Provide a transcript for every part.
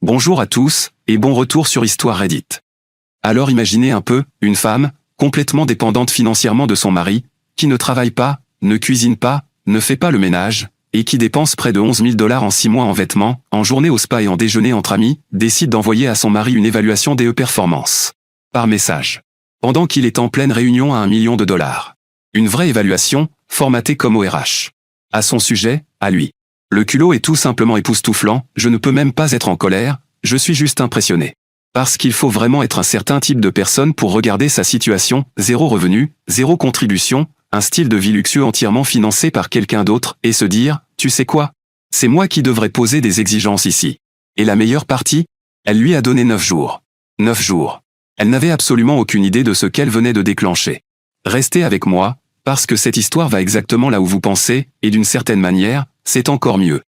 Bonjour à tous, et bon retour sur Histoire Reddit. Alors imaginez un peu, une femme, complètement dépendante financièrement de son mari, qui ne travaille pas, ne cuisine pas, ne fait pas le ménage, et qui dépense près de 11 000 $ en 6 mois en vêtements, en journée au spa et en déjeuner entre amis, décide d'envoyer à son mari une évaluation des performances. Par message. Pendant qu'il est en pleine réunion à 1 million $. Une vraie évaluation, formatée comme au RH. À son sujet, à lui. Le culot est tout simplement époustouflant, je ne peux même pas être en colère, je suis juste impressionné. Parce qu'il faut vraiment être un certain type de personne pour regarder sa situation, 0 revenu, 0 contribution, un style de vie luxueux entièrement financé par quelqu'un d'autre, et se dire, tu sais quoi? C'est moi qui devrais poser des exigences ici. Et la meilleure partie? Elle lui a donné 9 jours. 9 jours. Elle n'avait absolument aucune idée de ce qu'elle venait de déclencher. Restez avec moi, parce que cette histoire va exactement là où vous pensez, et d'une certaine manière, c'est encore mieux.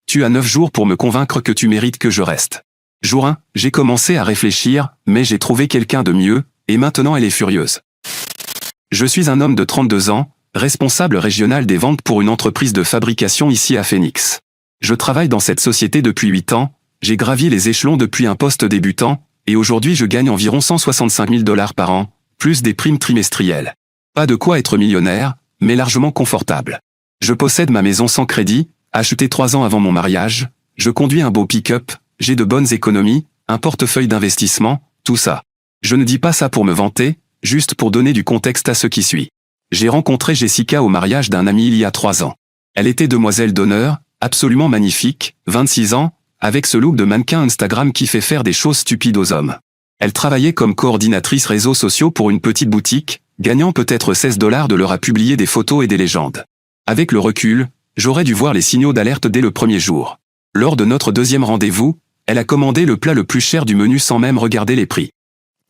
Tu as 9 jours pour me convaincre que tu mérites que je reste. Jour 1, j'ai commencé à réfléchir, mais j'ai trouvé quelqu'un de mieux, et maintenant elle est furieuse. Je suis un homme de 32 ans, responsable régional des ventes pour une entreprise de fabrication ici à Phoenix. Je travaille dans cette société depuis 8 ans, j'ai gravi les échelons depuis un poste débutant, et aujourd'hui je gagne environ 165 000 $ par an, plus des primes trimestrielles. Pas de quoi être millionnaire, mais largement confortable. Je possède ma maison sans crédit, achetée 3 ans avant mon mariage, je conduis un beau pick-up, j'ai de bonnes économies, un portefeuille d'investissement, tout ça. Je ne dis pas ça pour me vanter, juste pour donner du contexte à ce qui suit. J'ai rencontré Jessica au mariage d'un ami il y a 3 ans. Elle était demoiselle d'honneur, absolument magnifique, 26 ans, avec ce look de mannequin Instagram qui fait faire des choses stupides aux hommes. Elle travaillait comme coordinatrice réseaux sociaux pour une petite boutique, gagnant peut-être 16 $ de l'heure à publier des photos et des légendes. Avec le recul, j'aurais dû voir les signaux d'alerte dès le premier jour. Lors de notre deuxième rendez-vous, elle a commandé le plat le plus cher du menu sans même regarder les prix.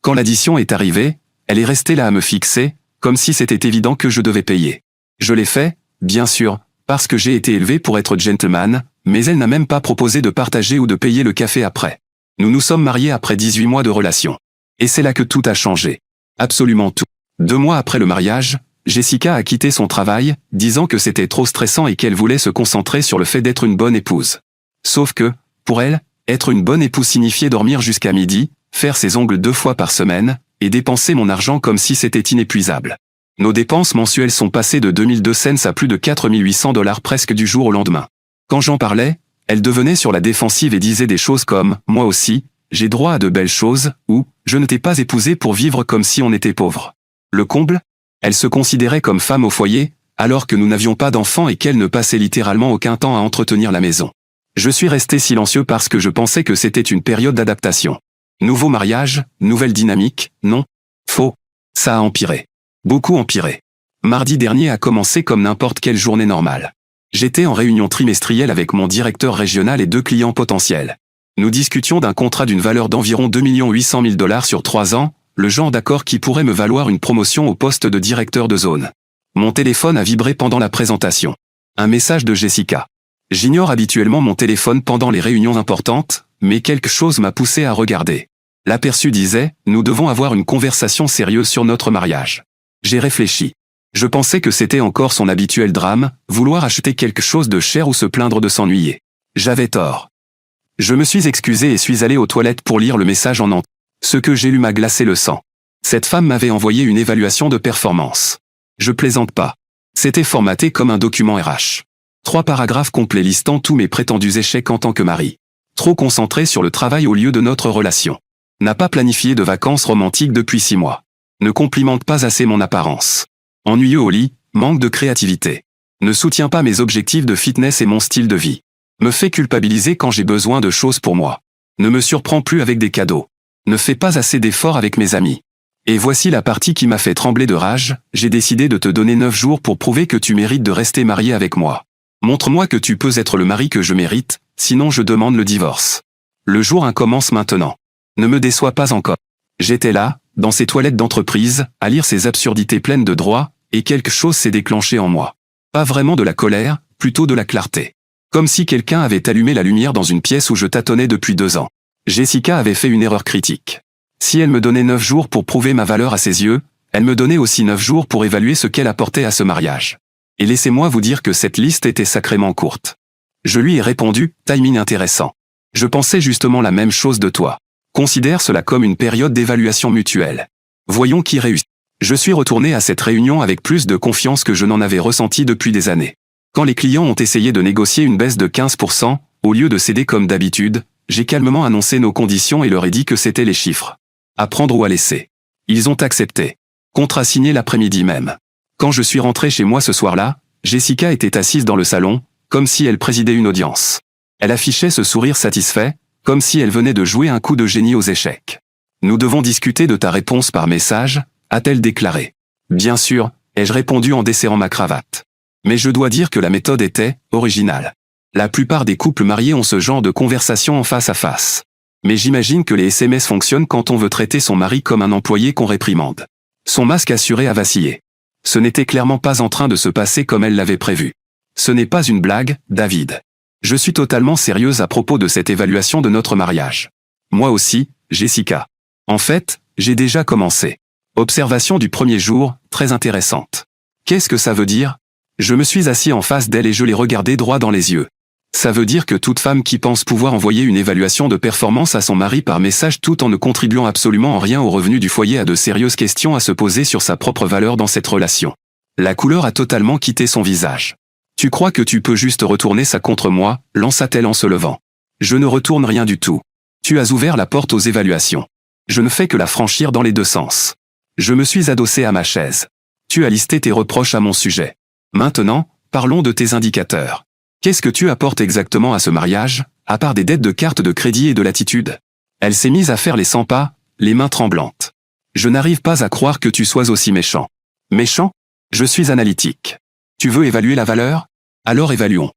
Quand l'addition est arrivée, elle est restée là à me fixer, comme si c'était évident que je devais payer. Je l'ai fait, bien sûr, parce que j'ai été élevé pour être gentleman, mais elle n'a même pas proposé de partager ou de payer le café après. Nous nous sommes mariés après 18 mois de relation. Et c'est là que tout a changé. Absolument tout. 2 mois après le mariage, Jessica a quitté son travail, disant que c'était trop stressant et qu'elle voulait se concentrer sur le fait d'être une bonne épouse. Sauf que, pour elle, être une bonne épouse signifiait dormir jusqu'à midi, faire ses ongles 2 fois par semaine, et dépenser mon argent comme si c'était inépuisable. Nos dépenses mensuelles sont passées de 2002 cents à plus de 4 800 $ presque du jour au lendemain. Quand j'en parlais, elle devenait sur la défensive et disait des choses comme « moi aussi, j'ai droit à de belles choses » ou « je ne t'ai pas épousé pour vivre comme si on était pauvre ». Le comble? Elle se considérait comme femme au foyer, alors que nous n'avions pas d'enfants et qu'elle ne passait littéralement aucun temps à entretenir la maison. Je suis resté silencieux parce que je pensais que c'était une période d'adaptation. Nouveau mariage, nouvelle dynamique, non? Faux. Ça a empiré. Beaucoup empiré. Mardi dernier a commencé comme n'importe quelle journée normale. J'étais en réunion trimestrielle avec mon directeur régional et 2 clients potentiels. Nous discutions d'un contrat d'une valeur d'environ 2 800 000 $ sur 3 ans, le genre d'accord qui pourrait me valoir une promotion au poste de directeur de zone. Mon téléphone a vibré pendant la présentation. Un message de Jessica. J'ignore habituellement mon téléphone pendant les réunions importantes, mais quelque chose m'a poussé à regarder. L'aperçu disait « Nous devons avoir une conversation sérieuse sur notre mariage ». J'ai réfléchi. Je pensais que c'était encore son habituel drame, vouloir acheter quelque chose de cher ou se plaindre de s'ennuyer. J'avais tort. Je me suis excusé et suis allé aux toilettes pour lire le message en entier. Ce que j'ai lu m'a glacé le sang. Cette femme m'avait envoyé une évaluation de performance. Je plaisante pas. C'était formaté comme un document RH. 3 paragraphes complets listant tous mes prétendus échecs en tant que mari. Trop concentré sur le travail au lieu de notre relation. N'a pas planifié de vacances romantiques depuis 6 mois. Ne complimente pas assez mon apparence. Ennuyeux au lit, manque de créativité. Ne soutient pas mes objectifs de fitness et mon style de vie. Me fait culpabiliser quand j'ai besoin de choses pour moi. Ne me surprend plus avec des cadeaux. Ne fais pas assez d'efforts avec mes amis. Et voici la partie qui m'a fait trembler de rage, j'ai décidé de te donner 9 jours pour prouver que tu mérites de rester marié avec moi. Montre-moi que tu peux être le mari que je mérite, sinon je demande le divorce. Le jour 1 commence maintenant. Ne me déçois pas encore. J'étais là, dans ces toilettes d'entreprise, à lire ces absurdités pleines de droit, et quelque chose s'est déclenché en moi. Pas vraiment de la colère, plutôt de la clarté. Comme si quelqu'un avait allumé la lumière dans une pièce où je tâtonnais depuis 2 ans. Jessica avait fait une erreur critique. Si elle me donnait 9 jours pour prouver ma valeur à ses yeux, elle me donnait aussi 9 jours pour évaluer ce qu'elle apportait à ce mariage. Et laissez-moi vous dire que cette liste était sacrément courte. Je lui ai répondu, timing intéressant. Je pensais justement la même chose de toi. Considère cela comme une période d'évaluation mutuelle. Voyons qui réussit. Je suis retourné à cette réunion avec plus de confiance que je n'en avais ressenti depuis des années. Quand les clients ont essayé de négocier une baisse de 15%, au lieu de céder comme d'habitude, j'ai calmement annoncé nos conditions et leur ai dit que c'était les chiffres. À prendre ou à laisser. Ils ont accepté. Contrat signé l'après-midi même. Quand je suis rentré chez moi ce soir-là, Jessica était assise dans le salon, comme si elle présidait une audience. Elle affichait ce sourire satisfait, comme si elle venait de jouer un coup de génie aux échecs. Nous devons discuter de ta réponse par message, a-t-elle déclaré. Bien sûr, ai-je répondu en desserrant ma cravate. Mais je dois dire que la méthode était originale. La plupart des couples mariés ont ce genre de conversation en face à face. Mais j'imagine que les SMS fonctionnent quand on veut traiter son mari comme un employé qu'on réprimande. Son masque assuré a vacillé. Ce n'était clairement pas en train de se passer comme elle l'avait prévu. Ce n'est pas une blague, David. Je suis totalement sérieuse à propos de cette évaluation de notre mariage. Moi aussi, Jessica. En fait, j'ai déjà commencé. Observation du premier jour, très intéressante. Qu'est-ce que ça veut dire? Je me suis assis en face d'elle et je l'ai regardée droit dans les yeux. Ça veut dire que toute femme qui pense pouvoir envoyer une évaluation de performance à son mari par message tout en ne contribuant absolument en rien au revenu du foyer a de sérieuses questions à se poser sur sa propre valeur dans cette relation. La couleur a totalement quitté son visage. Tu crois que tu peux juste retourner ça contre moi, lança-t-elle en se levant. Je ne retourne rien du tout. Tu as ouvert la porte aux évaluations. Je ne fais que la franchir dans les deux sens. Je me suis adossé à ma chaise. Tu as listé tes reproches à mon sujet. Maintenant, parlons de tes indicateurs. Qu'est-ce que tu apportes exactement à ce mariage, à part des dettes de carte de crédit et de l'attitude? Elle s'est mise à faire les 100 pas, les mains tremblantes. Je n'arrive pas à croire que tu sois aussi méchant. Méchant? Je suis analytique. Tu veux évaluer la valeur? Alors évaluons.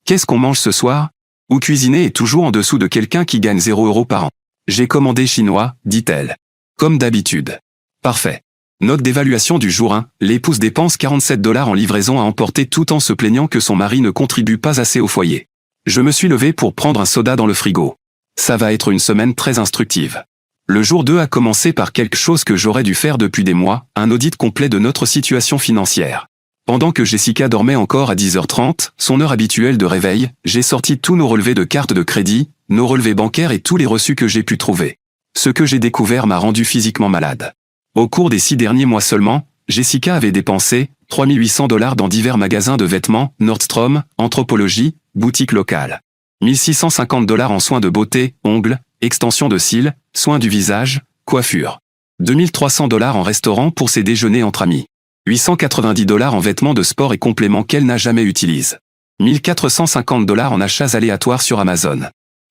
Qu'est-ce qu'on mange ce soir? Ou cuisiner est toujours en dessous de quelqu'un qui gagne 0 € par an. J'ai commandé chinois, dit-elle. Comme d'habitude. Parfait. Note d'évaluation du jour 1, l'épouse dépense 47 $ en livraison à emporter tout en se plaignant que son mari ne contribue pas assez au foyer. Je me suis levé pour prendre un soda dans le frigo. Ça va être une semaine très instructive. Le jour 2 a commencé par quelque chose que j'aurais dû faire depuis des mois, un audit complet de notre situation financière. Pendant que Jessica dormait encore à 10h30, son heure habituelle de réveil, j'ai sorti tous nos relevés de cartes de crédit, nos relevés bancaires et tous les reçus que j'ai pu trouver. Ce que j'ai découvert m'a rendu physiquement malade. Au cours des 6 derniers mois seulement, Jessica avait dépensé 3 800 $ dans divers magasins de vêtements, Nordstrom, Anthropologie, boutiques locales. 1 650 $ en soins de beauté, ongles, extension de cils, soins du visage, coiffure. 2 300 $ en restaurant pour ses déjeuners entre amis. 890 $ en vêtements de sport et compléments qu'elle n'a jamais utilisés. 1 450 $ en achats aléatoires sur Amazon.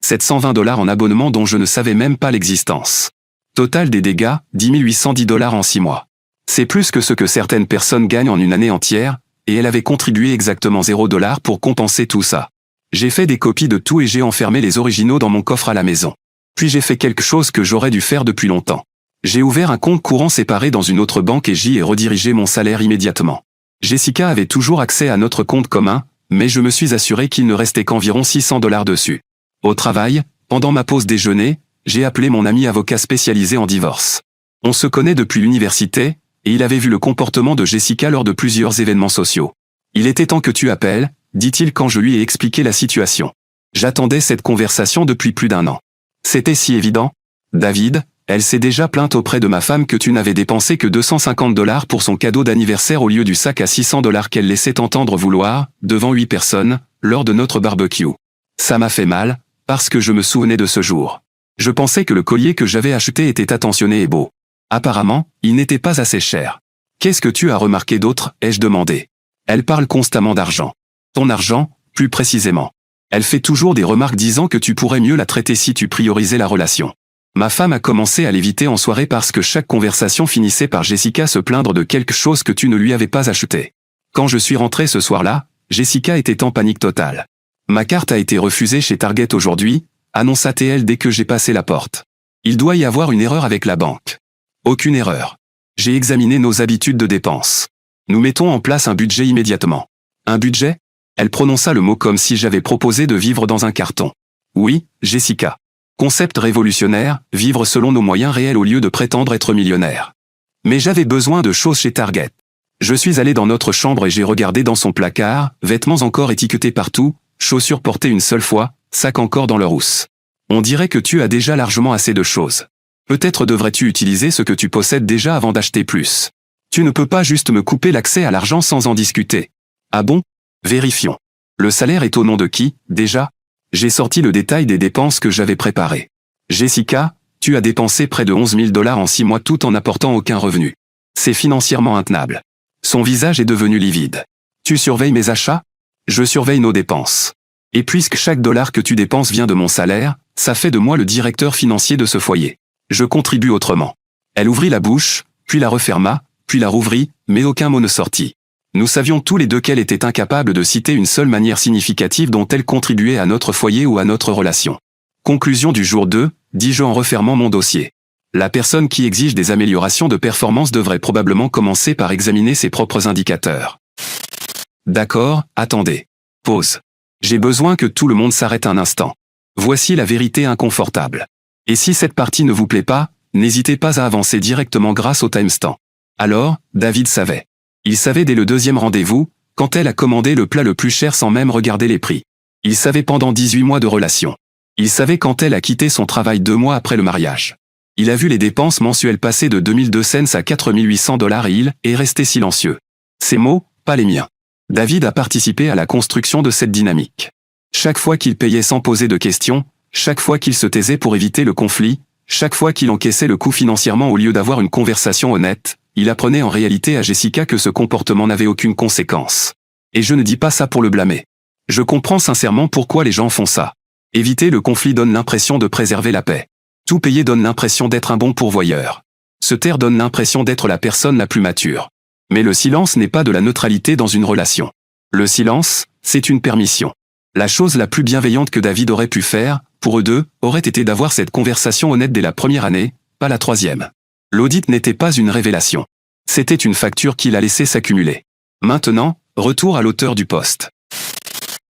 720 $ en abonnements dont je ne savais même pas l'existence. Total des dégâts, 10 810 $ en 6 mois. C'est plus que ce que certaines personnes gagnent en une année entière, et elle avait contribué exactement 0 $ pour compenser tout ça. J'ai fait des copies de tout et j'ai enfermé les originaux dans mon coffre à la maison. Puis j'ai fait quelque chose que j'aurais dû faire depuis longtemps. J'ai ouvert un compte courant séparé dans une autre banque et j'y ai redirigé mon salaire immédiatement. Jessica avait toujours accès à notre compte commun, mais je me suis assuré qu'il ne restait qu'environ 600 $ dessus. Au travail, pendant ma pause déjeuner, j'ai appelé mon ami avocat spécialisé en divorce. On se connaît depuis l'université, et il avait vu le comportement de Jessica lors de plusieurs événements sociaux. Il était temps que tu appelles, dit-il quand je lui ai expliqué la situation. J'attendais cette conversation depuis plus d'1 an. C'était si évident. David, elle s'est déjà plainte auprès de ma femme que tu n'avais dépensé que 250 $ pour son cadeau d'anniversaire au lieu du sac à 600 $ qu'elle laissait entendre vouloir, devant 8 personnes, lors de notre barbecue. Ça m'a fait mal, parce que je me souvenais de ce jour. Je pensais que le collier que j'avais acheté était attentionné et beau. Apparemment, il n'était pas assez cher. Qu'est-ce que tu as remarqué d'autre, ai-je demandé. Elle parle constamment d'argent. Ton argent, plus précisément. Elle fait toujours des remarques disant que tu pourrais mieux la traiter si tu priorisais la relation. Ma femme a commencé à l'éviter en soirée parce que chaque conversation finissait par Jessica se plaindre de quelque chose que tu ne lui avais pas acheté. Quand je suis rentré ce soir-là, Jessica était en panique totale. Ma carte a été refusée chez Target aujourd'hui, annonça-t-elle dès que j'ai passé la porte. Il doit y avoir une erreur avec la banque. Aucune erreur. J'ai examiné nos habitudes de dépenses. Nous mettons en place un budget immédiatement. Un budget? Elle prononça le mot comme si j'avais proposé de vivre dans un carton. Oui, Jessica. Concept révolutionnaire, vivre selon nos moyens réels au lieu de prétendre être millionnaire. Mais j'avais besoin de choses chez Target. Je suis allé dans notre chambre et j'ai regardé dans son placard, vêtements encore étiquetés partout, chaussures portées une seule fois, sac encore dans leur housse. On dirait que tu as déjà largement assez de choses. Peut-être devrais-tu utiliser ce que tu possèdes déjà avant d'acheter plus. Tu ne peux pas juste me couper l'accès à l'argent sans en discuter. Ah bon? Vérifions. Le salaire est au nom de qui, déjà? J'ai sorti le détail des dépenses que j'avais préparées. Jessica, tu as dépensé près de 11 000 $ en 6 mois tout en n'apportant aucun revenu. C'est financièrement intenable. Son visage est devenu livide. Tu surveilles mes achats? Je surveille nos dépenses. Et puisque chaque dollar que tu dépenses vient de mon salaire, ça fait de moi le directeur financier de ce foyer. Je contribue autrement. Elle ouvrit la bouche, puis la referma, puis la rouvrit, mais aucun mot ne sortit. Nous savions tous les deux qu'elle était incapable de citer une seule manière significative dont elle contribuait à notre foyer ou à notre relation. Conclusion du jour 2, dis-je en refermant mon dossier. La personne qui exige des améliorations de performance devrait probablement commencer par examiner ses propres indicateurs. D'accord, attendez. Pause. J'ai besoin que tout le monde s'arrête un instant. Voici la vérité inconfortable. Et si cette partie ne vous plaît pas, n'hésitez pas à avancer directement grâce au timestamp. Alors, David savait. Il savait dès le deuxième rendez-vous, quand elle a commandé le plat le plus cher sans même regarder les prix. Il savait pendant 18 mois de relation. Il savait quand elle a quitté son travail 2 mois après le mariage. Il a vu les dépenses mensuelles passer de 2002 cents à 4800 $ et il est resté silencieux. Ses mots, pas les miens. David a participé à la construction de cette dynamique. Chaque fois qu'il payait sans poser de questions, chaque fois qu'il se taisait pour éviter le conflit, chaque fois qu'il encaissait le coup financièrement au lieu d'avoir une conversation honnête, il apprenait en réalité à Jessica que ce comportement n'avait aucune conséquence. Et je ne dis pas ça pour le blâmer. Je comprends sincèrement pourquoi les gens font ça. Éviter le conflit donne l'impression de préserver la paix. Tout payer donne l'impression d'être un bon pourvoyeur. Se taire donne l'impression d'être la personne la plus mature. Mais le silence n'est pas de la neutralité dans une relation. Le silence, c'est une permission. La chose la plus bienveillante que David aurait pu faire, pour eux deux, aurait été d'avoir cette conversation honnête dès la première année, pas la troisième. L'audit n'était pas une révélation. C'était une facture qu'il a laissé s'accumuler. Maintenant, retour à l'auteur du post.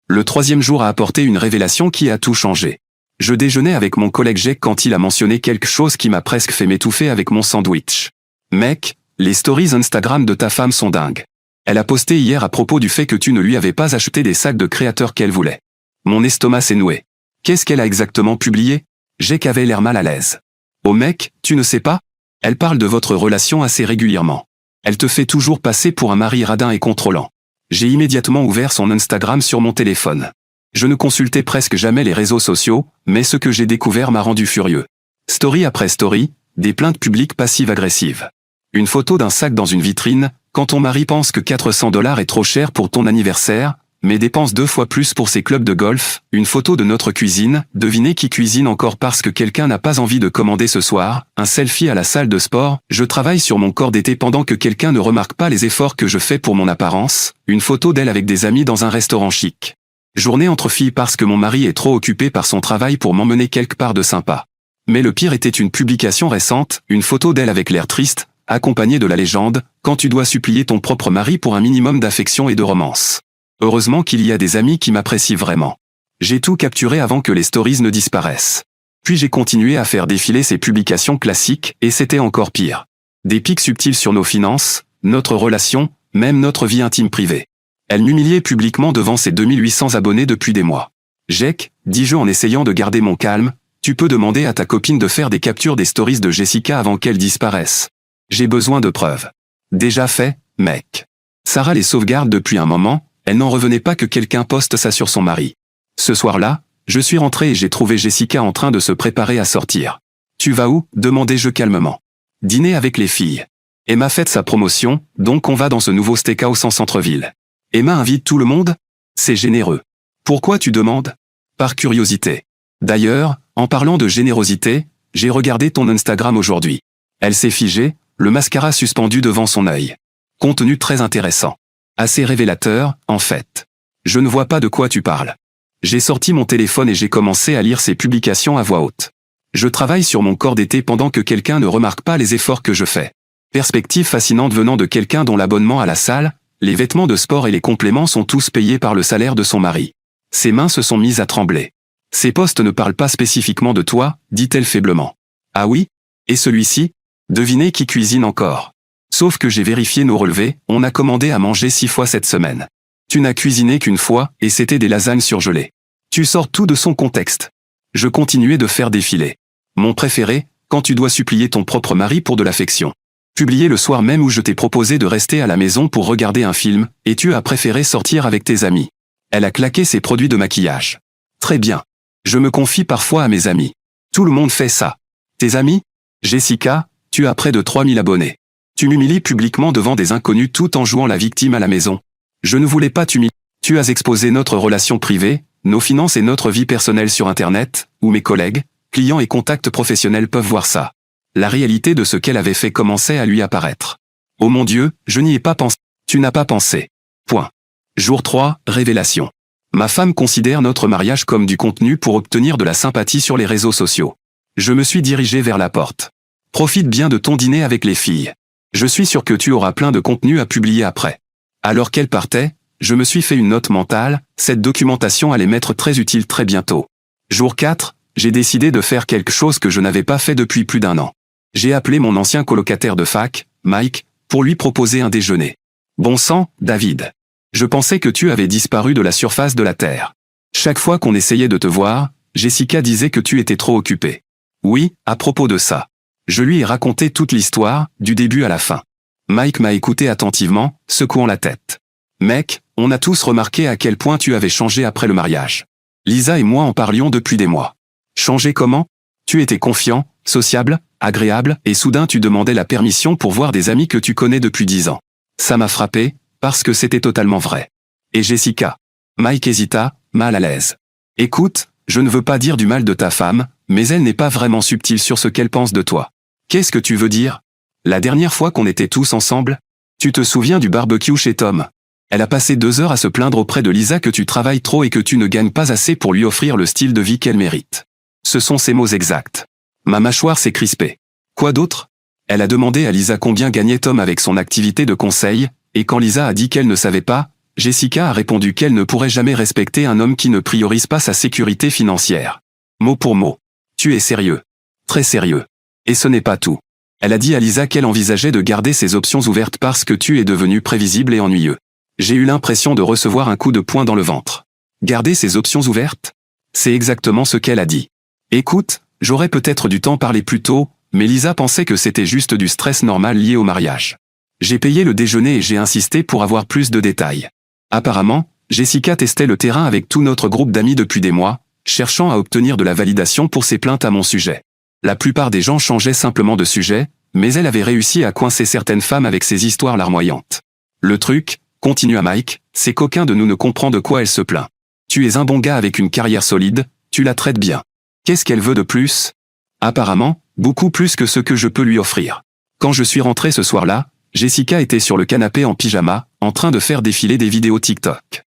Le troisième jour a apporté une révélation qui a tout changé. Je déjeunais avec mon collègue Jake quand il a mentionné quelque chose qui m'a presque fait m'étouffer avec mon sandwich. Mec, les stories Instagram de ta femme sont dingues. Elle a posté hier à propos du fait que tu ne lui avais pas acheté des sacs de créateurs qu'elle voulait. Mon estomac s'est noué. Qu'est-ce qu'elle a exactement publié? Jake avait l'air mal à l'aise. Oh mec, tu ne sais pas? Elle parle de votre relation assez régulièrement. Elle te fait toujours passer pour un mari radin et contrôlant. J'ai immédiatement ouvert son Instagram sur mon téléphone. Je ne consultais presque jamais les réseaux sociaux, mais ce que j'ai découvert m'a rendu furieux. Story après story, des plaintes publiques passives-agressives. Une photo d'un sac dans une vitrine, quand ton mari pense que 400 $ est trop cher pour ton anniversaire, mais dépense 2 fois plus pour ses clubs de golf, une photo de notre cuisine, devinez qui cuisine encore parce que quelqu'un n'a pas envie de commander ce soir, un selfie à la salle de sport, je travaille sur mon corps d'été pendant que quelqu'un ne remarque pas les efforts que je fais pour mon apparence, une photo d'elle avec des amis dans un restaurant chic. Journée entre filles parce que mon mari est trop occupé par son travail pour m'emmener quelque part de sympa. Mais le pire était une publication récente, une photo d'elle avec l'air triste, accompagnée de la légende, quand tu dois supplier ton propre mari pour un minimum d'affection et de romance. Heureusement qu'il y a des amis qui m'apprécient vraiment. J'ai tout capturé avant que les stories ne disparaissent. Puis j'ai continué à faire défiler ces publications classiques, et c'était encore pire. Des pics subtils sur nos finances, notre relation, même notre vie intime privée. Elle m'humiliait publiquement devant ses 2800 abonnés depuis des mois. Jake, dis-je en essayant de garder mon calme, tu peux demander à ta copine de faire des captures des stories de Jessica avant qu'elles disparaissent. J'ai besoin de preuves. Déjà fait, mec. Sarah les sauvegarde depuis un moment, elle n'en revenait pas que quelqu'un poste ça sur son mari. Ce soir-là, je suis rentré et j'ai trouvé Jessica en train de se préparer à sortir. Tu vas où? Demandai-je calmement. Dîner avec les filles. Emma fête sa promotion, donc on va dans ce nouveau steakhouse en centre-ville. Emma invite tout le monde? C'est généreux. Pourquoi tu demandes? Par curiosité. D'ailleurs, en parlant de générosité, j'ai regardé ton Instagram aujourd'hui. Elle s'est figée, le mascara suspendu devant son œil. Contenu très intéressant. Assez révélateur, en fait. Je ne vois pas de quoi tu parles. J'ai sorti mon téléphone et j'ai commencé à lire ses publications à voix haute. Je travaille sur mon corps d'été pendant que quelqu'un ne remarque pas les efforts que je fais. Perspective fascinante venant de quelqu'un dont l'abonnement à la salle, les vêtements de sport et les compléments sont tous payés par le salaire de son mari. Ses mains se sont mises à trembler. Ces posts ne parlent pas spécifiquement de toi, dit-elle faiblement. Ah oui? Et celui-ci? Devinez qui cuisine encore. Sauf que j'ai vérifié nos relevés, on a commandé à manger 6 fois cette semaine. Tu n'as cuisiné qu'une fois, et c'était des lasagnes surgelées. Tu sors tout de son contexte. Je continuais de faire défiler. Mon préféré, quand tu dois supplier ton propre mari pour de l'affection. Publié le soir même où je t'ai proposé de rester à la maison pour regarder un film, et tu as préféré sortir avec tes amis. Elle a claqué ses produits de maquillage. Très bien. Je me confie parfois à mes amis. Tout le monde fait ça. Tes amis? Jessica, tu as près de 3000 abonnés. Tu m'humilies publiquement devant des inconnus tout en jouant la victime à la maison. Je ne voulais pas t'humilier. Tu as exposé notre relation privée, nos finances et notre vie personnelle sur Internet, où mes collègues, clients et contacts professionnels peuvent voir ça. La réalité de ce qu'elle avait fait commençait à lui apparaître. Oh mon Dieu, je n'y ai pas pensé. Tu n'as pas pensé. Point. Jour 3, révélation. Ma femme considère notre mariage comme du contenu pour obtenir de la sympathie sur les réseaux sociaux. Je me suis dirigé vers la porte. Profite bien de ton dîner avec les filles. Je suis sûr que tu auras plein de contenu à publier après. Alors qu'elle partait, je me suis fait une note mentale, cette documentation allait m'être très utile très bientôt. Jour 4, j'ai décidé de faire quelque chose que je n'avais pas fait depuis plus d'1 an. J'ai appelé mon ancien colocataire de fac, Mike, pour lui proposer un déjeuner. Bon sang, David. Je pensais que tu avais disparu de la surface de la Terre. Chaque fois qu'on essayait de te voir, Jessica disait que tu étais trop occupé. Oui, à propos de ça. Je lui ai raconté toute l'histoire, du début à la fin. Mike m'a écouté attentivement, secouant la tête. Mec, on a tous remarqué à quel point tu avais changé après le mariage. Lisa et moi en parlions depuis des mois. Changé comment? Tu étais confiant, sociable, agréable, et soudain tu demandais la permission pour voir des amis que tu connais depuis 10 ans. Ça m'a frappé, parce que c'était totalement vrai. Et Jessica? Mike hésita, mal à l'aise. Écoute, je ne veux pas dire du mal de ta femme, mais elle n'est pas vraiment subtile sur ce qu'elle pense de toi. Qu'est-ce que tu veux dire? La dernière fois qu'on était tous ensemble? Tu te souviens du barbecue chez Tom? Elle a passé 2 heures à se plaindre auprès de Lisa que tu travailles trop et que tu ne gagnes pas assez pour lui offrir le style de vie qu'elle mérite. Ce sont ses mots exacts. Ma mâchoire s'est crispée. Quoi d'autre? Elle a demandé à Lisa combien gagnait Tom avec son activité de conseil, et quand Lisa a dit qu'elle ne savait pas, Jessica a répondu qu'elle ne pourrait jamais respecter un homme qui ne priorise pas sa sécurité financière. Mot pour mot. Tu es sérieux. Très sérieux. Et ce n'est pas tout. Elle a dit à Lisa qu'elle envisageait de garder ses options ouvertes parce que tu es devenu prévisible et ennuyeux. J'ai eu l'impression de recevoir un coup de poing dans le ventre. Garder ses options ouvertes? C'est exactement ce qu'elle a dit. Écoute, j'aurais peut-être dû t'en parler plus tôt, mais Lisa pensait que c'était juste du stress normal lié au mariage. J'ai payé le déjeuner et j'ai insisté pour avoir plus de détails. Apparemment, Jessica testait le terrain avec tout notre groupe d'amis depuis des mois, cherchant à obtenir de la validation pour ses plaintes à mon sujet. La plupart des gens changeaient simplement de sujet, mais elle avait réussi à coincer certaines femmes avec ses histoires larmoyantes. Le truc, continua Mike, c'est qu'aucun de nous ne comprend de quoi elle se plaint. Tu es un bon gars avec une carrière solide, tu la traites bien. Qu'est-ce qu'elle veut de plus? Apparemment, beaucoup plus que ce que je peux lui offrir. Quand je suis rentré ce soir-là, Jessica était sur le canapé en pyjama, en train de faire défiler des vidéos TikTok.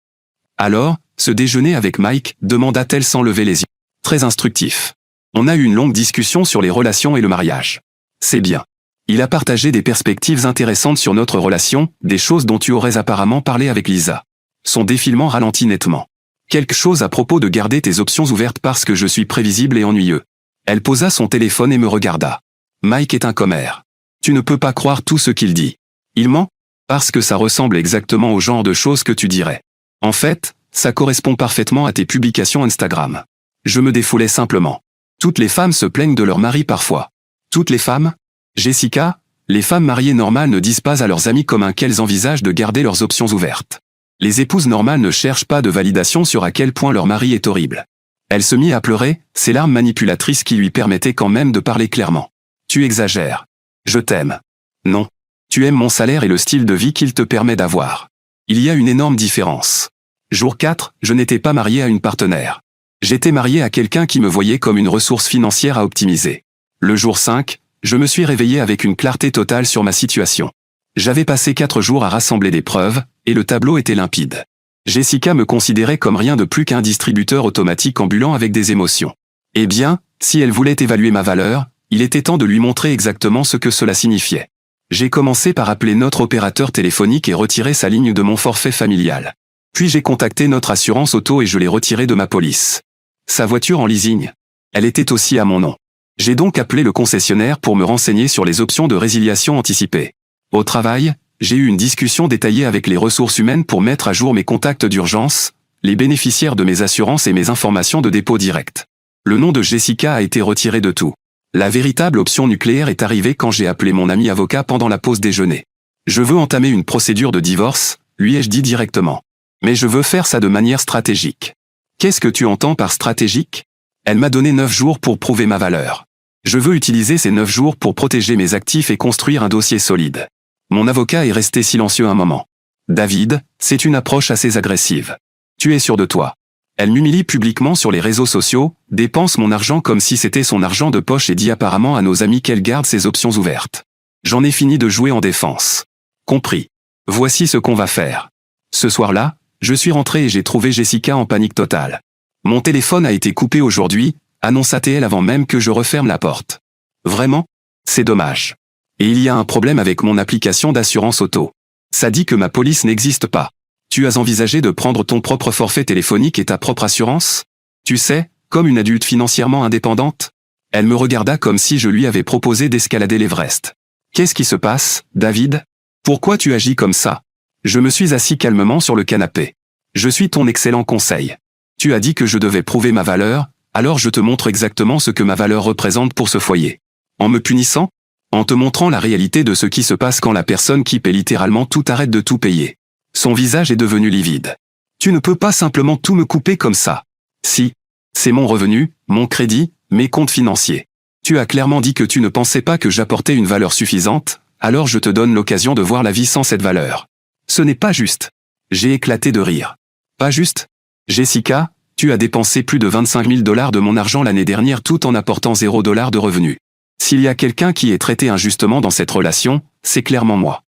Alors, ce déjeuner avec Mike, demanda-t-elle sans lever les yeux. Très instructif. On a eu une longue discussion sur les relations et le mariage. C'est bien. Il a partagé des perspectives intéressantes sur notre relation, des choses dont tu aurais apparemment parlé avec Lisa. Son défilement ralentit nettement. Quelque chose à propos de garder tes options ouvertes parce que je suis prévisible et ennuyeux. Elle posa son téléphone et me regarda. Mike est un commère. Tu ne peux pas croire tout ce qu'il dit. Il ment? Parce que ça ressemble exactement au genre de choses que tu dirais. En fait, ça correspond parfaitement à tes publications Instagram. Je me défoulais simplement. Toutes les femmes se plaignent de leur mari parfois. Toutes les femmes? Jessica, les femmes mariées normales ne disent pas à leurs amis communs qu'elles envisagent de garder leurs options ouvertes. Les épouses normales ne cherchent pas de validation sur à quel point leur mari est horrible. Elle se mit à pleurer, ses larmes manipulatrices qui lui permettaient quand même de parler clairement. Tu exagères. Je t'aime. Non. Tu aimes mon salaire et le style de vie qu'il te permet d'avoir. Il y a une énorme différence. Jour 4, je n'étais pas marié à une partenaire. J'étais marié à quelqu'un qui me voyait comme une ressource financière à optimiser. Le jour 5, je me suis réveillé avec une clarté totale sur ma situation. J'avais passé 4 jours à rassembler des preuves, et le tableau était limpide. Jessica me considérait comme rien de plus qu'un distributeur automatique ambulant avec des émotions. Eh bien, si elle voulait évaluer ma valeur, il était temps de lui montrer exactement ce que cela signifiait. J'ai commencé par appeler notre opérateur téléphonique et retirer sa ligne de mon forfait familial. Puis j'ai contacté notre assurance auto et je l'ai retirée de ma police. Sa voiture en leasing. Elle était aussi à mon nom. J'ai donc appelé le concessionnaire pour me renseigner sur les options de résiliation anticipée. Au travail, j'ai eu une discussion détaillée avec les ressources humaines pour mettre à jour mes contacts d'urgence, les bénéficiaires de mes assurances et mes informations de dépôt direct. Le nom de Jessica a été retiré de tout. La véritable option nucléaire est arrivée quand j'ai appelé mon ami avocat pendant la pause déjeuner. Je veux entamer une procédure de divorce, lui ai-je dit directement. Mais je veux faire ça de manière stratégique. Qu'est-ce que tu entends par stratégique? Elle m'a donné 9 jours pour prouver ma valeur. Je veux utiliser ces 9 jours pour protéger mes actifs et construire un dossier solide. Mon avocat est resté silencieux un moment. David, c'est une approche assez agressive. Tu es sûr de toi. Elle m'humilie publiquement sur les réseaux sociaux, dépense mon argent comme si c'était son argent de poche et dit apparemment à nos amis qu'elle garde ses options ouvertes. J'en ai fini de jouer en défense. Compris. Voici ce qu'on va faire. Ce soir-là, je suis rentré et j'ai trouvé Jessica en panique totale. Mon téléphone a été coupé aujourd'hui, annonça-t-elle avant même que je referme la porte. Vraiment? C'est dommage. Et il y a un problème avec mon application d'assurance auto. Ça dit que ma police n'existe pas. Tu as envisagé de prendre ton propre forfait téléphonique et ta propre assurance? Tu sais, comme une adulte financièrement indépendante? Elle me regarda comme si je lui avais proposé d'escalader l'Everest. Qu'est-ce qui se passe, David? Pourquoi tu agis comme ça? Je me suis assis calmement sur le canapé. Je suis ton excellent conseil. Tu as dit que je devais prouver ma valeur, alors je te montre exactement ce que ma valeur représente pour ce foyer. En me punissant? En te montrant la réalité de ce qui se passe quand la personne qui paie littéralement tout arrête de tout payer. Son visage est devenu livide. Tu ne peux pas simplement tout me couper comme ça. Si. C'est mon revenu, mon crédit, mes comptes financiers. Tu as clairement dit que tu ne pensais pas que j'apportais une valeur suffisante, alors je te donne l'occasion de voir la vie sans cette valeur. Ce n'est pas juste. J'ai éclaté de rire. Pas juste? Jessica, tu as dépensé plus de 25 000 $ de mon argent l'année dernière tout en apportant 0 $ de revenus. S'il y a quelqu'un qui est traité injustement dans cette relation, c'est clairement moi.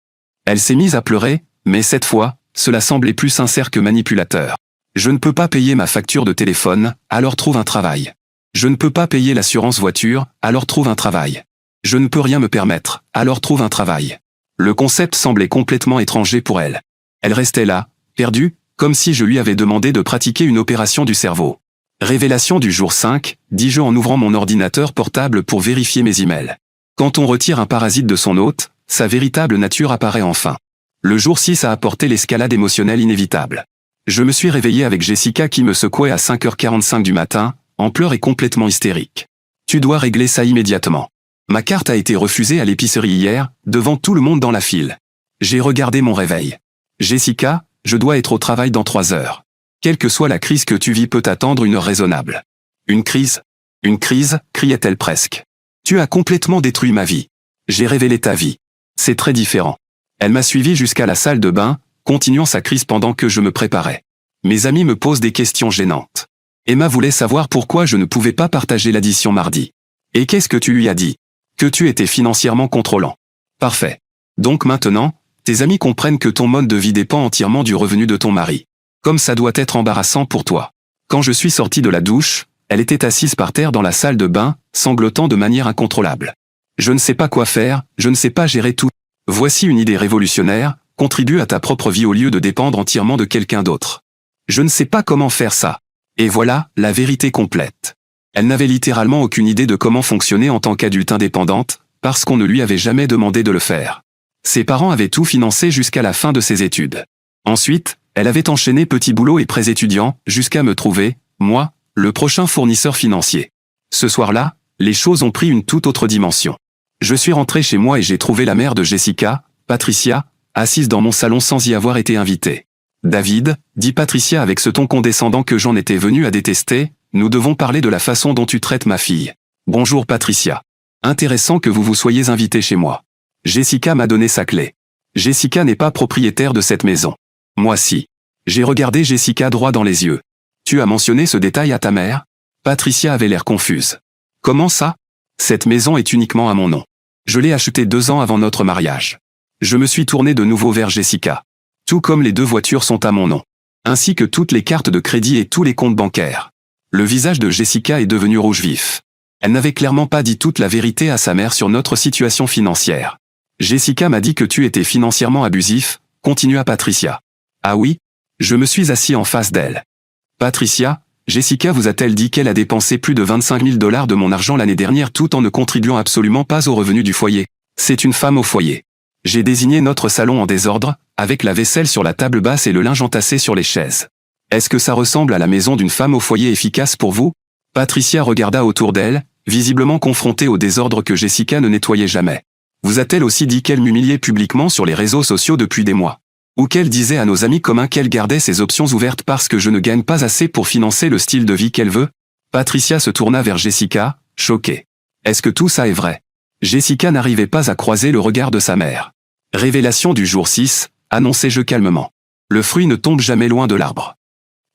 Elle s'est mise à pleurer, mais cette fois, cela semblait plus sincère que manipulateur. Je ne peux pas payer ma facture de téléphone, alors trouve un travail. Je ne peux pas payer l'assurance voiture, alors trouve un travail. Je ne peux rien me permettre, alors trouve un travail. Le concept semblait complètement étranger pour elle. Elle restait là, perdue, comme si je lui avais demandé de pratiquer une opération du cerveau. Révélation du jour 5, dis-je en ouvrant mon ordinateur portable pour vérifier mes emails. Quand on retire un parasite de son hôte, sa véritable nature apparaît enfin. Le jour 6 a apporté l'escalade émotionnelle inévitable. Je me suis réveillé avec Jessica qui me secouait à 5h45 du matin, en pleurs et complètement hystérique. Tu dois régler ça immédiatement. Ma carte a été refusée à l'épicerie hier, devant tout le monde dans la file. J'ai regardé mon réveil. Jessica, je dois être au travail dans 3 heures. Quelle que soit la crise que tu vis peut attendre une heure raisonnable. Une crise? Une crise, criait-elle presque. Tu as complètement détruit ma vie. J'ai révélé ta vie. C'est très différent. Elle m'a suivi jusqu'à la salle de bain, continuant sa crise pendant que je me préparais. Mes amis me posent des questions gênantes. Emma voulait savoir pourquoi je ne pouvais pas partager l'addition mardi. Et qu'est-ce que tu lui as dit? Que tu étais financièrement contrôlant. Parfait. Donc maintenant, tes amis comprennent que ton mode de vie dépend entièrement du revenu de ton mari. Comme ça doit être embarrassant pour toi. Quand je suis sorti de la douche, elle était assise par terre dans la salle de bain, sanglotant de manière incontrôlable. Je ne sais pas quoi faire, je ne sais pas gérer tout. Voici une idée révolutionnaire, contribue à ta propre vie au lieu de dépendre entièrement de quelqu'un d'autre. Je ne sais pas comment faire ça. Et voilà, la vérité complète. Elle n'avait littéralement aucune idée de comment fonctionner en tant qu'adulte indépendante, parce qu'on ne lui avait jamais demandé de le faire. Ses parents avaient tout financé jusqu'à la fin de ses études. Ensuite, elle avait enchaîné petits boulots et prêts étudiants, jusqu'à me trouver, moi, le prochain fournisseur financier. Ce soir-là, les choses ont pris une toute autre dimension. Je suis rentré chez moi et j'ai trouvé la mère de Jessica, Patricia, assise dans mon salon sans y avoir été invitée. David, dit Patricia avec ce ton condescendant que j'en étais venu à détester, nous devons parler de la façon dont tu traites ma fille. Bonjour Patricia. Intéressant que vous vous soyez invitée chez moi. Jessica m'a donné sa clé. Jessica n'est pas propriétaire de cette maison. Moi si. J'ai regardé Jessica droit dans les yeux. Tu as mentionné ce détail à ta mère? Patricia avait l'air confuse. Comment ça? Cette maison est uniquement à mon nom. Je l'ai achetée 2 ans avant notre mariage. Je me suis tourné de nouveau vers Jessica. Tout comme les 2 voitures sont à mon nom. Ainsi que toutes les cartes de crédit et tous les comptes bancaires. Le visage de Jessica est devenu rouge vif. Elle n'avait clairement pas dit toute la vérité à sa mère sur notre situation financière. Jessica m'a dit que tu étais financièrement abusif, continua Patricia. Ah oui? Je me suis assis en face d'elle. Patricia, Jessica vous a-t-elle dit qu'elle a dépensé plus de 25 000 $ de mon argent l'année dernière tout en ne contribuant absolument pas aux revenus du foyer? C'est une femme au foyer. J'ai désigné notre salon en désordre, avec la vaisselle sur la table basse et le linge entassé sur les chaises. Est-ce que ça ressemble à la maison d'une femme au foyer efficace pour vous? Patricia regarda autour d'elle, visiblement confrontée au désordre que Jessica ne nettoyait jamais. Vous a-t-elle aussi dit qu'elle m'humiliait publiquement sur les réseaux sociaux depuis des mois? Ou qu'elle disait à nos amis communs qu'elle gardait ses options ouvertes parce que je ne gagne pas assez pour financer le style de vie qu'elle veut? Patricia se tourna vers Jessica, choquée. Est-ce que tout ça est vrai? Jessica n'arrivait pas à croiser le regard de sa mère. Révélation du jour 6, annonçai-je calmement. Le fruit ne tombe jamais loin de l'arbre.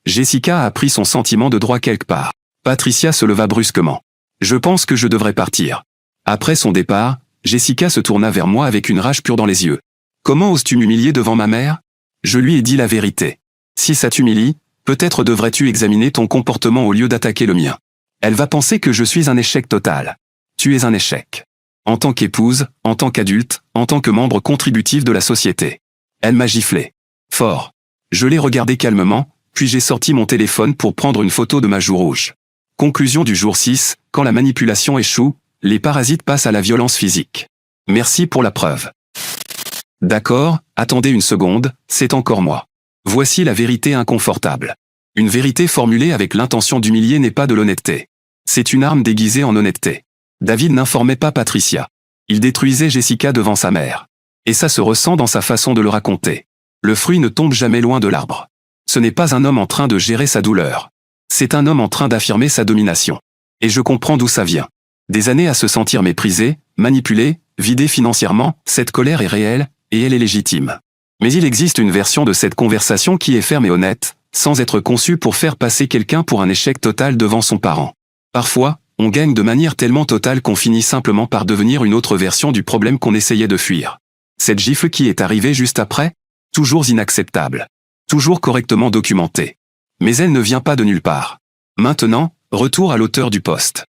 Jessica a pris son sentiment de droit quelque part. Patricia se leva brusquement. Je pense que je devrais partir. Après son départ, Jessica se tourna vers moi avec une rage pure dans les yeux. Comment oses-tu m'humilier devant ma mère? Je lui ai dit la vérité. Si ça t'humilie, peut-être devrais-tu examiner ton comportement au lieu d'attaquer le mien. Elle va penser que je suis un échec total. Tu es un échec. En tant qu'épouse, en tant qu'adulte, en tant que membre contributif de la société. Elle m'a giflé. Fort. Je l'ai regardé calmement, puis j'ai sorti mon téléphone pour prendre une photo de ma joue rouge. Conclusion du jour 6, quand la manipulation échoue, les parasites passent à la violence physique. Merci pour la preuve. D'accord, attendez une seconde, c'est encore moi. Voici la vérité inconfortable. Une vérité formulée avec l'intention d'humilier n'est pas de l'honnêteté. C'est une arme déguisée en honnêteté. David n'informait pas Patricia. Il détruisait Jessica devant sa mère. Et ça se ressent dans sa façon de le raconter. Le fruit ne tombe jamais loin de l'arbre. Ce n'est pas un homme en train de gérer sa douleur. C'est un homme en train d'affirmer sa domination. Et je comprends d'où ça vient. Des années à se sentir méprisé, manipulé, vidé financièrement, cette colère est réelle, et elle est légitime. Mais il existe une version de cette conversation qui est ferme et honnête, sans être conçue pour faire passer quelqu'un pour un échec total devant son parent. Parfois, on gagne de manière tellement totale qu'on finit simplement par devenir une autre version du problème qu'on essayait de fuir. Cette gifle qui est arrivée juste après? Toujours inacceptable. Toujours correctement documentée. Mais elle ne vient pas de nulle part. Maintenant, retour à l'auteur du post.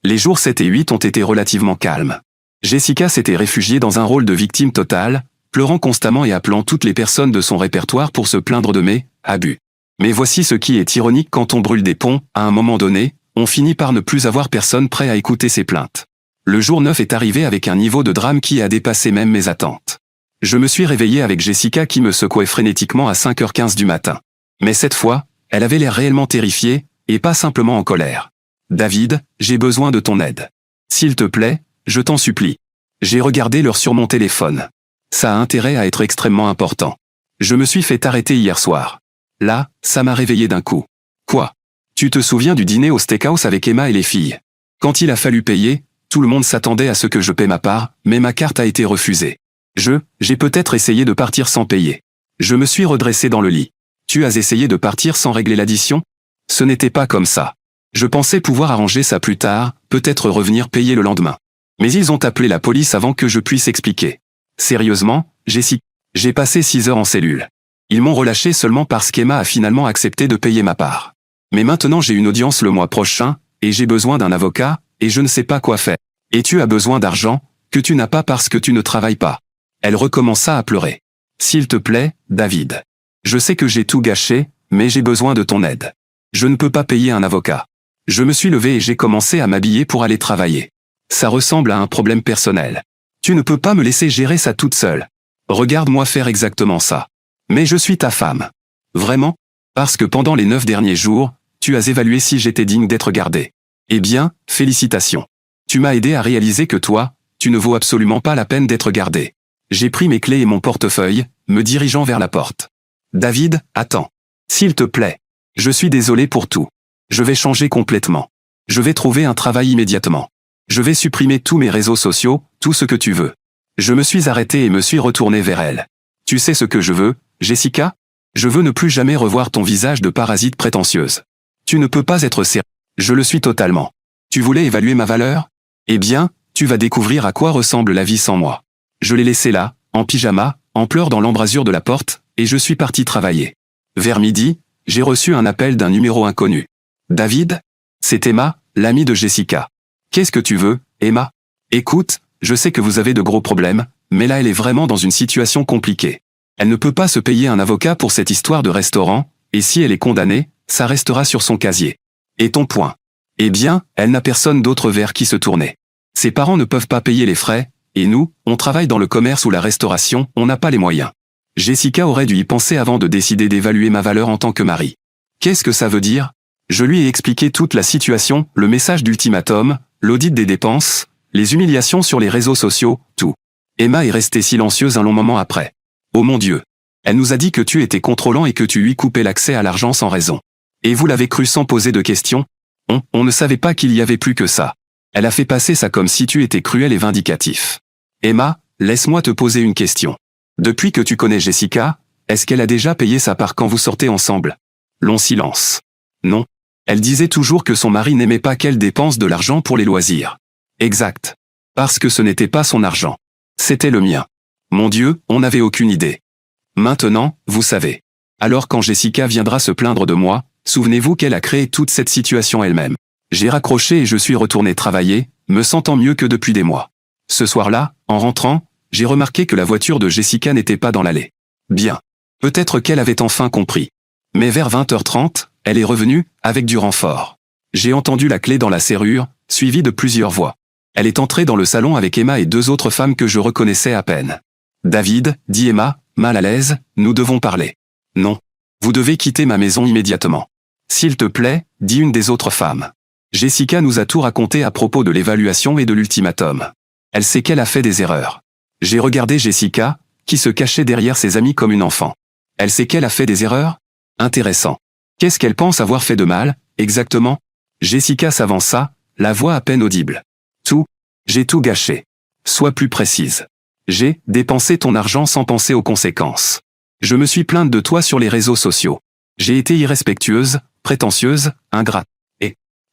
Les jours 7 et 8 ont été relativement calmes. Jessica s'était réfugiée dans un rôle de victime totale, pleurant constamment et appelant toutes les personnes de son répertoire pour se plaindre de mes abus. Mais voici ce qui est ironique quand on brûle des ponts, à un moment donné, on finit par ne plus avoir personne prêt à écouter ses plaintes. Le jour 9 est arrivé avec un niveau de drame qui a dépassé même mes attentes. Je me suis réveillé avec Jessica qui me secouait frénétiquement à 5h15 du matin. Mais cette fois, elle avait l'air réellement terrifiée, et pas simplement en colère. David, j'ai besoin de ton aide. S'il te plaît, je t'en supplie. J'ai regardé l'heure sur mon téléphone. Ça a intérêt à être extrêmement important. Je me suis fait arrêter hier soir. Là, ça m'a réveillé d'un coup. Quoi? Tu te souviens du dîner au steakhouse avec Emma et les filles? Quand il a fallu payer, tout le monde s'attendait à ce que je paie ma part, mais ma carte a été refusée. J'ai peut-être essayé de partir sans payer. Je me suis redressé dans le lit. Tu as essayé de partir sans régler l'addition? Ce n'était pas comme ça. Je pensais pouvoir arranger ça plus tard, peut-être revenir payer le lendemain. Mais ils ont appelé la police avant que je puisse expliquer. Sérieusement, Jessica, j'ai passé 6 heures en cellule. Ils m'ont relâché seulement parce qu'Emma a finalement accepté de payer ma part. Mais maintenant j'ai une audience le mois prochain, et j'ai besoin d'un avocat, et je ne sais pas quoi faire. Et tu as besoin d'argent, que tu n'as pas parce que tu ne travailles pas. Elle recommença à pleurer. S'il te plaît, David. Je sais que j'ai tout gâché, mais j'ai besoin de ton aide. Je ne peux pas payer un avocat. Je me suis levé et j'ai commencé à m'habiller pour aller travailler. Ça ressemble à un problème personnel. Tu ne peux pas me laisser gérer ça toute seule. Regarde-moi faire exactement ça. Mais je suis ta femme. Vraiment? Parce que pendant les 9 derniers jours, tu as évalué si j'étais digne d'être gardé. Eh bien, félicitations. Tu m'as aidé à réaliser que toi, tu ne vaux absolument pas la peine d'être gardé. J'ai pris mes clés et mon portefeuille, me dirigeant vers la porte. David, attends. S'il te plaît. Je suis désolé pour tout. Je vais changer complètement. Je vais trouver un travail immédiatement. Je vais supprimer tous mes réseaux sociaux, tout ce que tu veux. Je me suis arrêté et me suis retourné vers elle. Tu sais ce que je veux, Jessica? Je veux ne plus jamais revoir ton visage de parasite prétentieuse. Tu ne peux pas être sérieux. Je le suis totalement. Tu voulais évaluer ma valeur? Eh bien, tu vas découvrir à quoi ressemble la vie sans moi. Je l'ai laissé là, en pyjama, en pleurs dans l'embrasure de la porte, et je suis parti travailler. Vers midi, j'ai reçu un appel d'un numéro inconnu. David? C'est Emma, l'amie de Jessica. Qu'est-ce que tu veux, Emma? Écoute, je sais que vous avez de gros problèmes, mais là elle est vraiment dans une situation compliquée. Elle ne peut pas se payer un avocat pour cette histoire de restaurant, et si elle est condamnée, ça restera sur son casier. Et ton point? Eh bien, elle n'a personne d'autre vers qui se tourner. Ses parents ne peuvent pas payer les frais, et nous, on travaille dans le commerce ou la restauration, on n'a pas les moyens. Jessica aurait dû y penser avant de décider d'évaluer ma valeur en tant que mari. Qu'est-ce que ça veut dire? Je lui ai expliqué toute la situation, le message d'ultimatum, l'audit des dépenses, les humiliations sur les réseaux sociaux, tout. Emma est restée silencieuse un long moment après. Oh mon Dieu. Elle nous a dit que tu étais contrôlant et que tu lui coupais l'accès à l'argent sans raison. Et vous l'avez cru sans poser de questions? On ne savait pas qu'il y avait plus que ça. Elle a fait passer ça comme si tu étais cruel et vindicatif. Emma, laisse-moi te poser une question. Depuis que tu connais Jessica, est-ce qu'elle a déjà payé sa part quand vous sortez ensemble? Long silence. Non. Elle disait toujours que son mari n'aimait pas qu'elle dépense de l'argent pour les loisirs. Exact. Parce que ce n'était pas son argent. C'était le mien. Mon Dieu, on n'avait aucune idée. Maintenant, vous savez. Alors quand Jessica viendra se plaindre de moi, souvenez-vous qu'elle a créé toute cette situation elle-même. J'ai raccroché et je suis retourné travailler, me sentant mieux que depuis des mois. Ce soir-là, en rentrant, j'ai remarqué que la voiture de Jessica n'était pas dans l'allée. Bien. Peut-être qu'elle avait enfin compris. Mais vers 20h30, elle est revenue, avec du renfort. J'ai entendu la clé dans la serrure, suivie de plusieurs voix. Elle est entrée dans le salon avec Emma et deux autres femmes que je reconnaissais à peine. David, dit Emma, mal à l'aise, nous devons parler. Non. Vous devez quitter ma maison immédiatement. S'il te plaît, dit une des autres femmes. Jessica nous a tout raconté à propos de l'évaluation et de l'ultimatum. Elle sait qu'elle a fait des erreurs. J'ai regardé Jessica, qui se cachait derrière ses amis comme une enfant. Elle sait qu'elle a fait des erreurs? Intéressant. Qu'est-ce qu'elle pense avoir fait de mal, exactement? Jessica s'avança, la voix à peine audible. Tout. J'ai tout gâché. Sois plus précise. J'ai dépensé ton argent sans penser aux conséquences. Je me suis plainte de toi sur les réseaux sociaux. J'ai été irrespectueuse, prétentieuse, ingrate.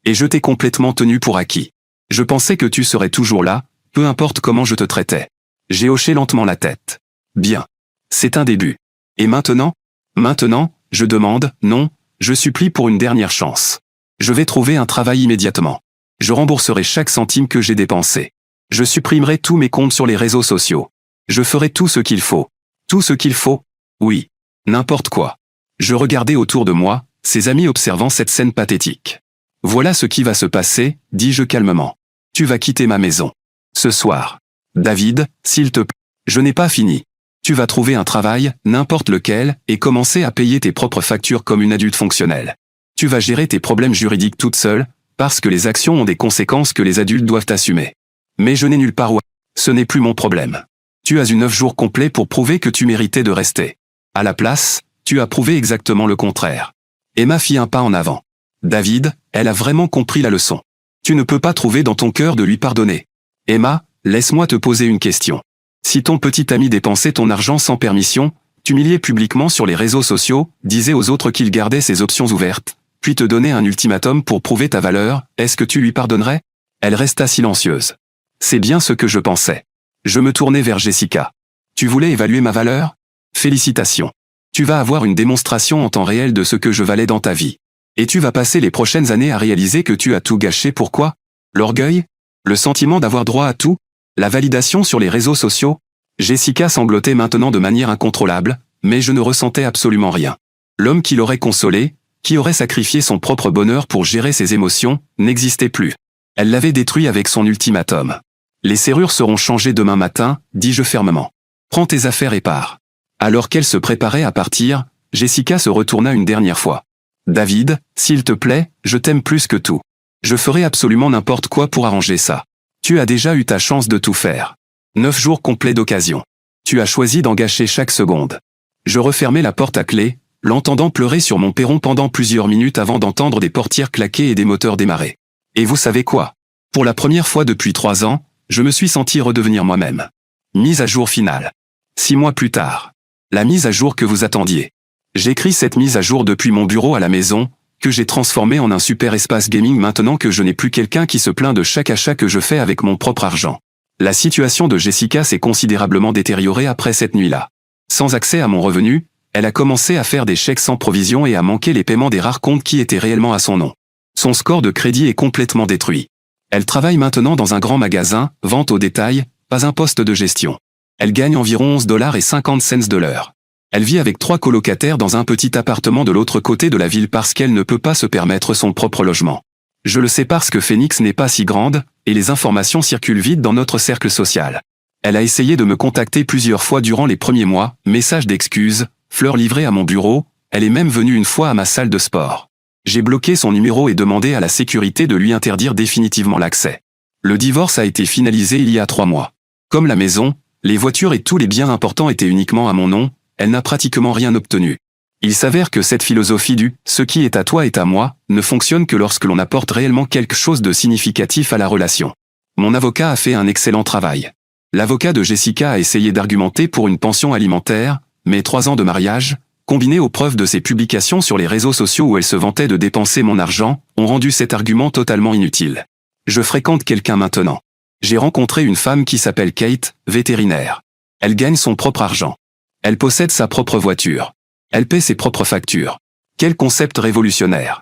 Et je t'ai complètement tenu pour acquis. Je pensais que tu serais toujours là, peu importe comment je te traitais. J'ai hoché lentement la tête. Bien. C'est un début. Et maintenant? Maintenant, je demande, non, je supplie pour une dernière chance. Je vais trouver un travail immédiatement. Je rembourserai chaque centime que j'ai dépensé. Je supprimerai tous mes comptes sur les réseaux sociaux. Je ferai tout ce qu'il faut. Tout ce qu'il faut? Oui. N'importe quoi. Je regardais autour de moi, ses amis observant cette scène pathétique. Voilà ce qui va se passer, dis-je calmement. Tu vas quitter ma maison. Ce soir. David, s'il te plaît. Je n'ai pas fini. Tu vas trouver un travail, n'importe lequel, et commencer à payer tes propres factures comme une adulte fonctionnelle. Tu vas gérer tes problèmes juridiques toute seule, parce que les actions ont des conséquences que les adultes doivent assumer. Mais je n'ai nulle part où. Ce n'est plus mon problème. Tu as eu 9 jours complets pour prouver que tu méritais de rester. À la place, tu as prouvé exactement le contraire. Emma fit un pas en avant. David, elle a vraiment compris la leçon. Tu ne peux pas trouver dans ton cœur de lui pardonner. Emma, laisse-moi te poser une question. Si ton petit ami dépensait ton argent sans permission, t'humiliait publiquement sur les réseaux sociaux, disait aux autres qu'il gardait ses options ouvertes, puis te donnait un ultimatum pour prouver ta valeur, est-ce que tu lui pardonnerais? Elle resta silencieuse. C'est bien ce que je pensais. Je me tournai vers Jessica. Tu voulais évaluer ma valeur? Félicitations. Tu vas avoir une démonstration en temps réel de ce que je valais dans ta vie. Et tu vas passer les prochaines années à réaliser que tu as tout gâché. Pourquoi? L'orgueil? Le sentiment d'avoir droit à tout? La validation sur les réseaux sociaux? Jessica sanglotait maintenant de manière incontrôlable, mais je ne ressentais absolument rien. L'homme qui l'aurait consolé, qui aurait sacrifié son propre bonheur pour gérer ses émotions, n'existait plus. Elle l'avait détruit avec son ultimatum. Les serrures seront changées demain matin, dis-je fermement. Prends tes affaires et pars. Alors qu'elle se préparait à partir, Jessica se retourna une dernière fois. David, s'il te plaît, je t'aime plus que tout. Je ferai absolument n'importe quoi pour arranger ça. Tu as déjà eu ta chance de tout faire. 9 jours complets d'occasion. Tu as choisi d'en gâcher chaque seconde. Je refermai la porte à clé, l'entendant pleurer sur mon perron pendant plusieurs minutes avant d'entendre des portières claquer et des moteurs démarrer. Et vous savez quoi? Pour la première fois depuis 3 ans, je me suis senti redevenir moi-même. Mise à jour finale. 6 mois plus tard. La mise à jour que vous attendiez. J'écris cette mise à jour depuis mon bureau à la maison, que j'ai transformé en un super espace gaming maintenant que je n'ai plus quelqu'un qui se plaint de chaque achat que je fais avec mon propre argent. La situation de Jessica s'est considérablement détériorée après cette nuit-là. Sans accès à mon revenu, elle a commencé à faire des chèques sans provision et à manquer les paiements des rares comptes qui étaient réellement à son nom. Son score de crédit est complètement détruit. Elle travaille maintenant dans un grand magasin, vente au détail, pas un poste de gestion. Elle gagne environ $11.50 de l'heure. Elle vit avec 3 colocataires dans un petit appartement de l'autre côté de la ville parce qu'elle ne peut pas se permettre son propre logement. Je le sais parce que Phoenix n'est pas si grande, et les informations circulent vite dans notre cercle social. Elle a essayé de me contacter plusieurs fois durant les premiers mois, messages d'excuses, fleurs livrées à mon bureau, elle est même venue une fois à ma salle de sport. J'ai bloqué son numéro et demandé à la sécurité de lui interdire définitivement l'accès. Le divorce a été finalisé il y a 3 mois. Comme la maison, les voitures et tous les biens importants étaient uniquement à mon nom, elle n'a pratiquement rien obtenu. Il s'avère que cette philosophie du « ce qui est à toi est à moi » ne fonctionne que lorsque l'on apporte réellement quelque chose de significatif à la relation. Mon avocat a fait un excellent travail. L'avocat de Jessica a essayé d'argumenter pour une pension alimentaire, mais 3 ans de mariage, combinés aux preuves de ses publications sur les réseaux sociaux où elle se vantait de dépenser mon argent, ont rendu cet argument totalement inutile. Je fréquente quelqu'un maintenant. J'ai rencontré une femme qui s'appelle Kate, vétérinaire. Elle gagne son propre argent. Elle possède sa propre voiture. Elle paie ses propres factures. Quel concept révolutionnaire.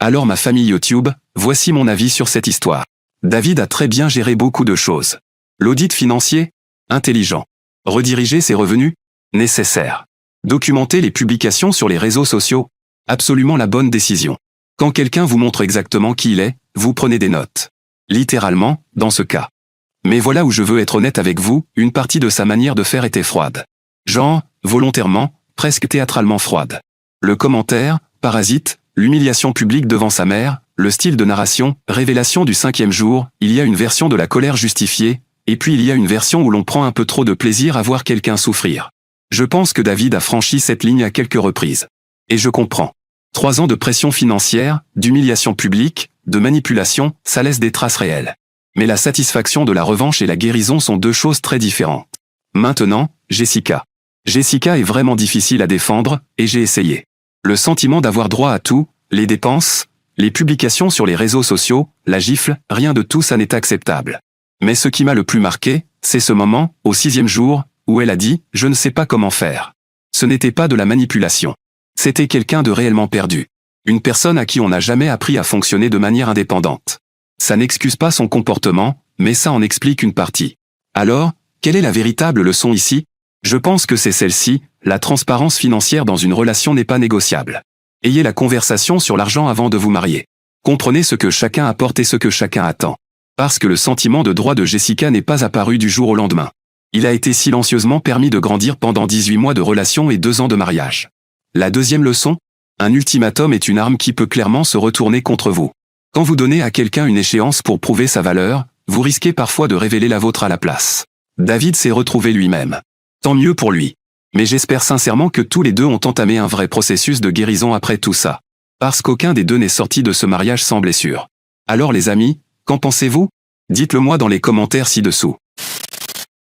Alors ma famille YouTube, voici mon avis sur cette histoire. David a très bien géré beaucoup de choses. L'audit financier? Intelligent. Rediriger ses revenus? Nécessaire. Documenter les publications sur les réseaux sociaux? Absolument la bonne décision. Quand quelqu'un vous montre exactement qui il est, vous prenez des notes. Littéralement, dans ce cas. Mais voilà où je veux être honnête avec vous, une partie de sa manière de faire était froide. Genre, volontairement, presque théâtralement froide. Le commentaire, parasite, l'humiliation publique devant sa mère, le style de narration, révélation du 5e jour, il y a une version de la colère justifiée, et puis il y a une version où l'on prend un peu trop de plaisir à voir quelqu'un souffrir. Je pense que David a franchi cette ligne à quelques reprises. Et je comprends. 3 ans de pression financière, d'humiliation publique, de manipulation, ça laisse des traces réelles. Mais la satisfaction de la revanche et la guérison sont 2 choses très différentes. Maintenant, Jessica. Jessica est vraiment difficile à défendre, et j'ai essayé. Le sentiment d'avoir droit à tout, les dépenses, les publications sur les réseaux sociaux, la gifle, rien de tout ça n'est acceptable. Mais ce qui m'a le plus marqué, c'est ce moment, au 6e jour, où elle a dit « je ne sais pas comment faire ». Ce n'était pas de la manipulation. C'était quelqu'un de réellement perdu. Une personne à qui on n'a jamais appris à fonctionner de manière indépendante. Ça n'excuse pas son comportement, mais ça en explique une partie. Alors, quelle est la véritable leçon ici? Je pense que c'est celle-ci, la transparence financière dans une relation n'est pas négociable. Ayez la conversation sur l'argent avant de vous marier. Comprenez ce que chacun apporte et ce que chacun attend. Parce que le sentiment de droit de Jessica n'est pas apparu du jour au lendemain. Il a été silencieusement permis de grandir pendant 18 mois de relation et 2 ans de mariage. La deuxième leçon? Un ultimatum est une arme qui peut clairement se retourner contre vous. Quand vous donnez à quelqu'un une échéance pour prouver sa valeur, vous risquez parfois de révéler la vôtre à la place. David s'est retrouvé lui-même. Tant mieux pour lui. Mais j'espère sincèrement que tous les deux ont entamé un vrai processus de guérison après tout ça. Parce qu'aucun des deux n'est sorti de ce mariage sans blessure. Alors les amis, qu'en pensez-vous? Dites-le moi dans les commentaires ci-dessous.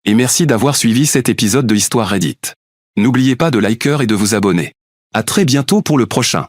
Et merci d'avoir suivi cet épisode de Histoire Reddit. N'oubliez pas de liker et de vous abonner. À très bientôt pour le prochain.